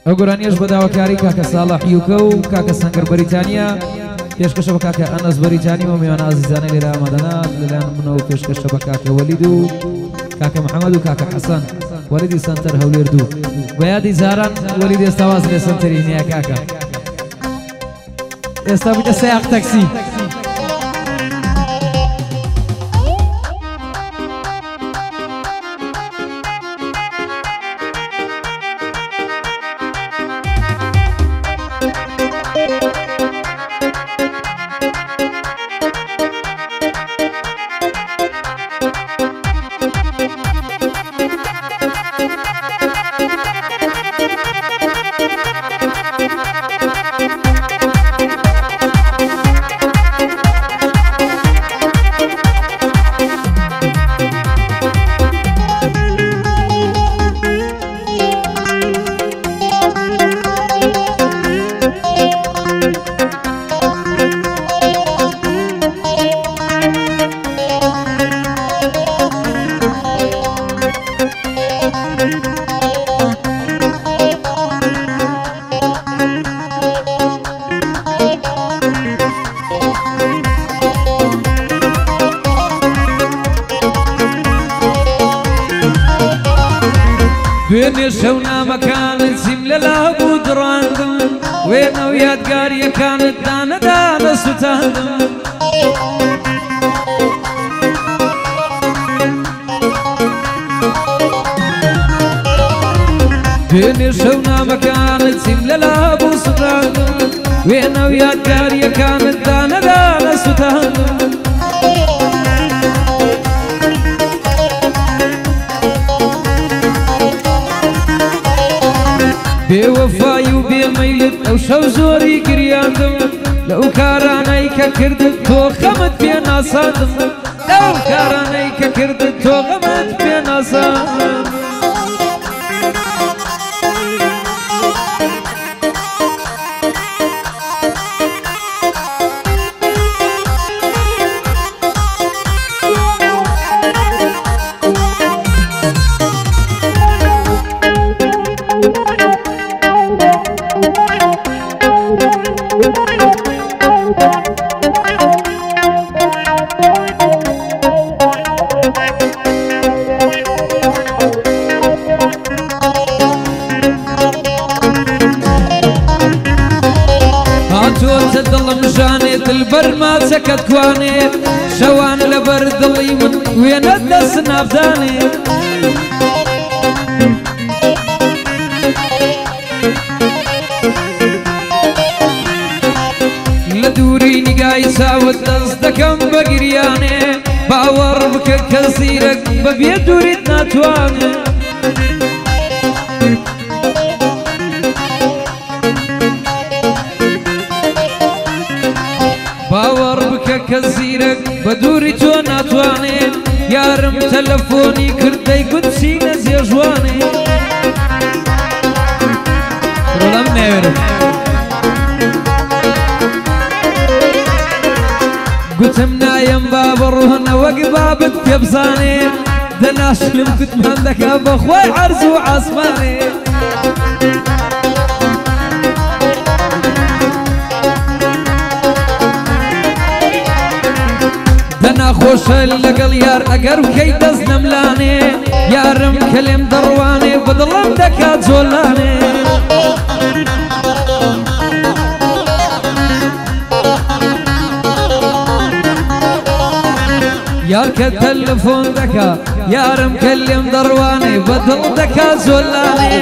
ئەو گۆرانیەش بە داواکاری کاکە ساڵح یوکە و کاکە سەنگەر بەریتانیا پێشکەشە بە کاکە ئەنەس بەریتانی و میوانە ئازیزانە لێرە ئامادەنا لەلایەن منەوە پێشکەشە بە کاکە وەلید و کاکە محەممەد و کاکە حەسەن وەلیدی سەنتەر هەولێر دوو بە یادی زاران وەلید ئێستا واز لێ سەنتەری نییە کاکە ئێستا بکە سەیاق تەکسی دوێنێ شەو نامەکانت زیم لەلا بوو دڕاندم وێنە و یادگاریەکانت دانەدانە سوتاندم دوێنێ شەو نامەکانت زیم لەلا بوو سوتاندم وێنە و یادگاریەکانت دانەدانە سوتاندم بێوەفای و بێمەیلت ئەو شەو زۆری گریاندم لەو کارانەی کە کردت تۆ خەمت پێ ناساندم لەو کارانەی کە کردت تۆ خەمت پێ ناساندم هاتۆتە دڵم ژانێت البەرماچەکەت کوانێت شەوان لەبەر دڵی من وێنە دەست نابدانێت لە دووری نیگای چاوت دەست دەکەم بە گریانێ باوەڕ بکە کە زیرەک بەبێ دووریت ناتوانێت باوەڕ بکە کە زیرەک بە دووری تۆ ناتوانێت یارم تەلەفۆنی کرد دەیگوت چینە جێژوانێ ڕۆڵەم ناوێرم گوتم نایم با بڕۆنە وەک بابت پێ بزانێ دەناشلم کوتمان دەکا بەخوای عەرز و عاسمانێ دەناخۆشە لەگەڵ یار ئەگەر بکەی دەست نەملانێ یارم کە لێم دەڕوانێ بەدڵم دەکات جۆلانێ یار کە تەلەفۆن دەکا یارم کە لێم دەڕوانێ بەدڵ دەکات جۆلانێ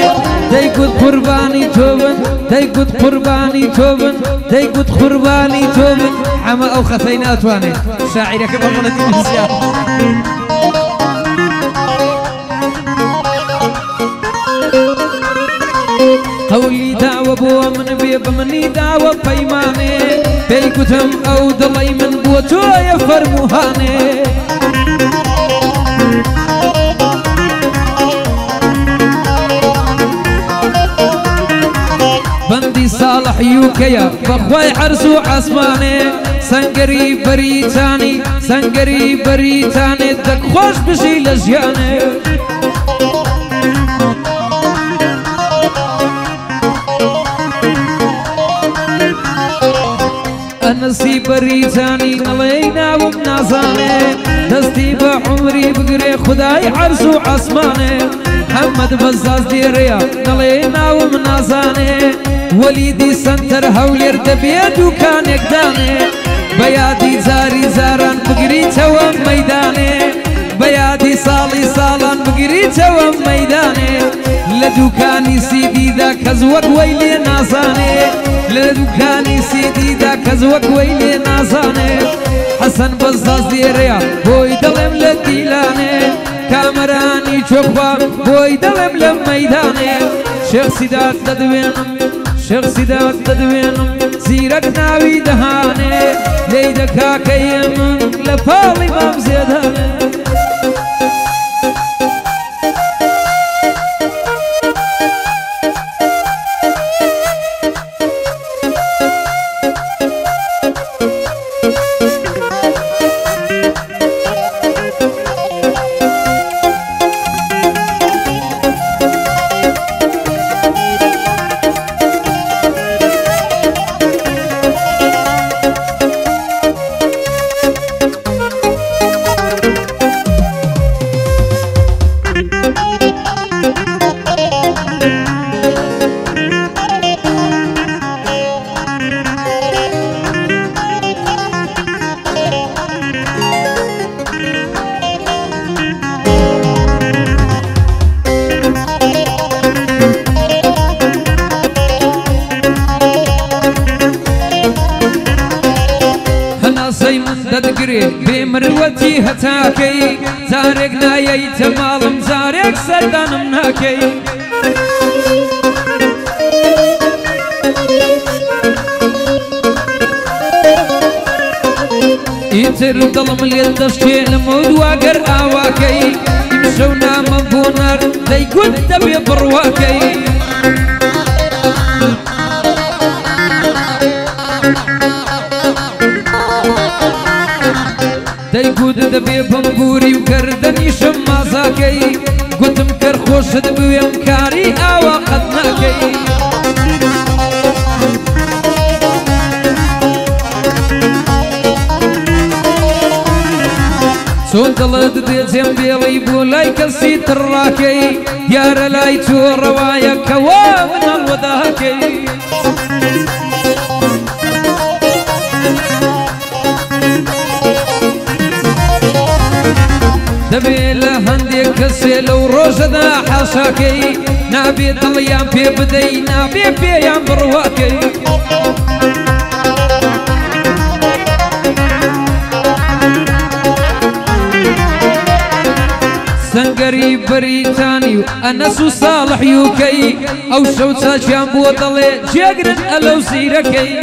دەیگوت قوربانی تۆ بن دەیگوت قوربانی تۆ بن دەیگوت قوربانی تۆ بن ئەمە ئەو خەفەی ناتوانێت شاعیرەکە بەڵەتی نووسیا قەولی داوە بۆ من بێ بە منی داوە پەیمانێ پێی گوتم ئەو دڵەی من بۆ تۆیە فەرموهانێ بەندی ساڵح یوکەیە بەخوای عەرز و عاسمانێ سەنگەری بەریتانی سەنگەری بەریتانێ دەکخۆش بژی لە ژیانێ بەریتانی نەڵێ ناوم نازانێ دەستی بە عمری بگرێ خودای عەرز و عەسمانێ محەممەد بەزاز لێرەیە نەڵێ ناوم نازانێ وەلیدی سەنتەر هەولێر دەبێ دوکانێک دانێ بە یادی جاری زاران بگریتەوە مەیدانێ بە یادی ساڵی ساڵان بگریتەوە مەیدانێ لە دوکانی سیدیدا کەس وەک وەی لێ نازانێ لە دوکانی سیدیدا کەس وەک وەی لێ نازانێ حەسەن بەزاز لێرەیە بۆی دەڵێم لە دیلانێ کامەرانی چۆخوا بۆی دەڵێم لە مەیدانێ شێخ سیدات دەدوێنم شێخ سیدات دەدوێنم زیرەک ناوی دەهانێ لێی دەکاکەی من لە پاڵی مام زێدانێ بێمروەتی هەتاکەی جارێک نایەیتە ماڵم جارێک سەردانم ناکەی ئیتر دڵم لێت دەشکێنم و دواگەر ئاواکەی ئیمشەو نامە بۆ نەر دەیگوت دەبێ بڕواکەی دەیگوت دەبێ بەمبوری و گەردەنیشم مازاکەی گوتم کەر خۆشت بوێم کاری ئاوا قەت ناکەی چۆن دڵت دێجێم بێڵی بۆ لای کەسی تڕاکەی دیارە لای تۆ ڕەوایە کەوا منەڵ وەداکەی دەبێ لە هەندێک کەسێ لەو ڕۆژەدا حاشاکەی نابێ دڵیان پێ بدەی نابێ پێیان بڕواکەی سەنگەری بەریتانی و ئەنەس و ساڵح یوکەی ئەو شەو چاچیان بۆ دەڵێ جێگرن ئەلەو زیرەکەی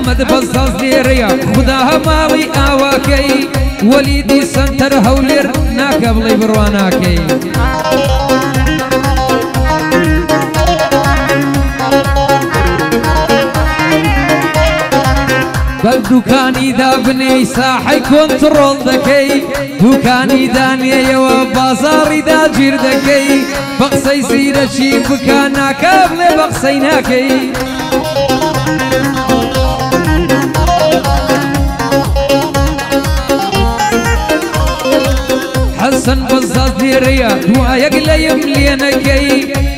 محەممەد بەزاز لێرەیە خودا هەماڵی ئاواکەی وەلیدی سەنتەر هەولێر ناکە بڵێ بڕواناکەی بەل دوکانی دابنێی ساحەی کۆنتڕۆڵ دەکەی دوکانی دانێیەوە بازاڕی داگیر دەکەی بە قسەی زیرەکی بکە ناکە بڵێ بە قسەی ناکەی حەسەن بەزاز لێرەیە دوایەک لەیم لێ نەکەی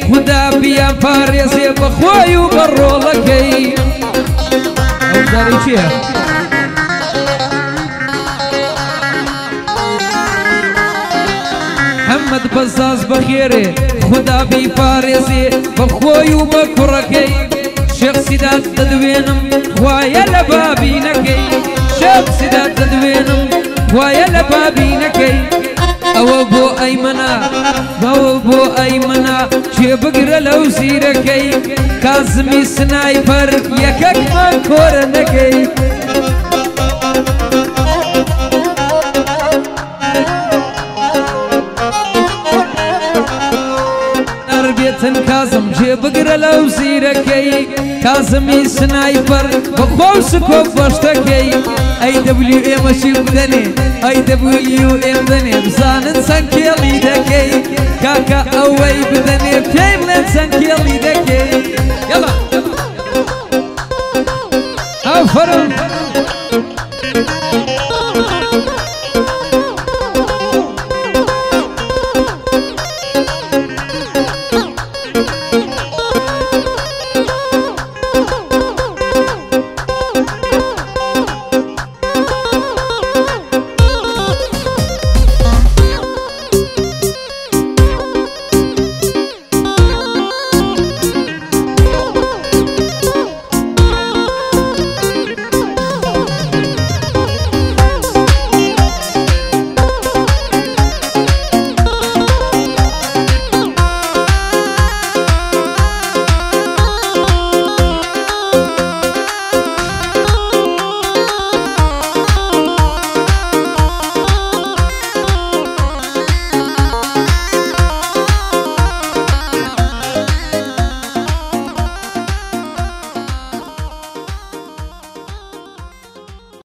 خودا بیان پارێزێ بەخۆی و بەڕۆڵەکەی داری چیه؟ محەممەد بەزاز بەخێرێ خدا بیپارێزێ بەخۆی و بە کوڕەکەی شێخ سیدات دەدوێنم خوایە لە بابینەکەی شێخ سیدات دەدوێنم خوایە لە بابینەکەی ئەوە بۆ ئەیمەنا ئەوە بۆ ئەیمەنا کێ بگرە لەو زیرەکەی کازمی سنایپەر یەکەکمان کۆرە نەکەی ئەربێتن کازم جێ بگرە لەو زیرەکەی کازمی سنایپر بخۆ سکۆ بەشتەکەی AWM-شی بدەنێ AWM دەنێ بزانن چەند کێڵی دەکەی کاکە ئەوەی بدەنێ پێی بڵێن چەند کێڵی دەکەی یەڵا ئەفەرم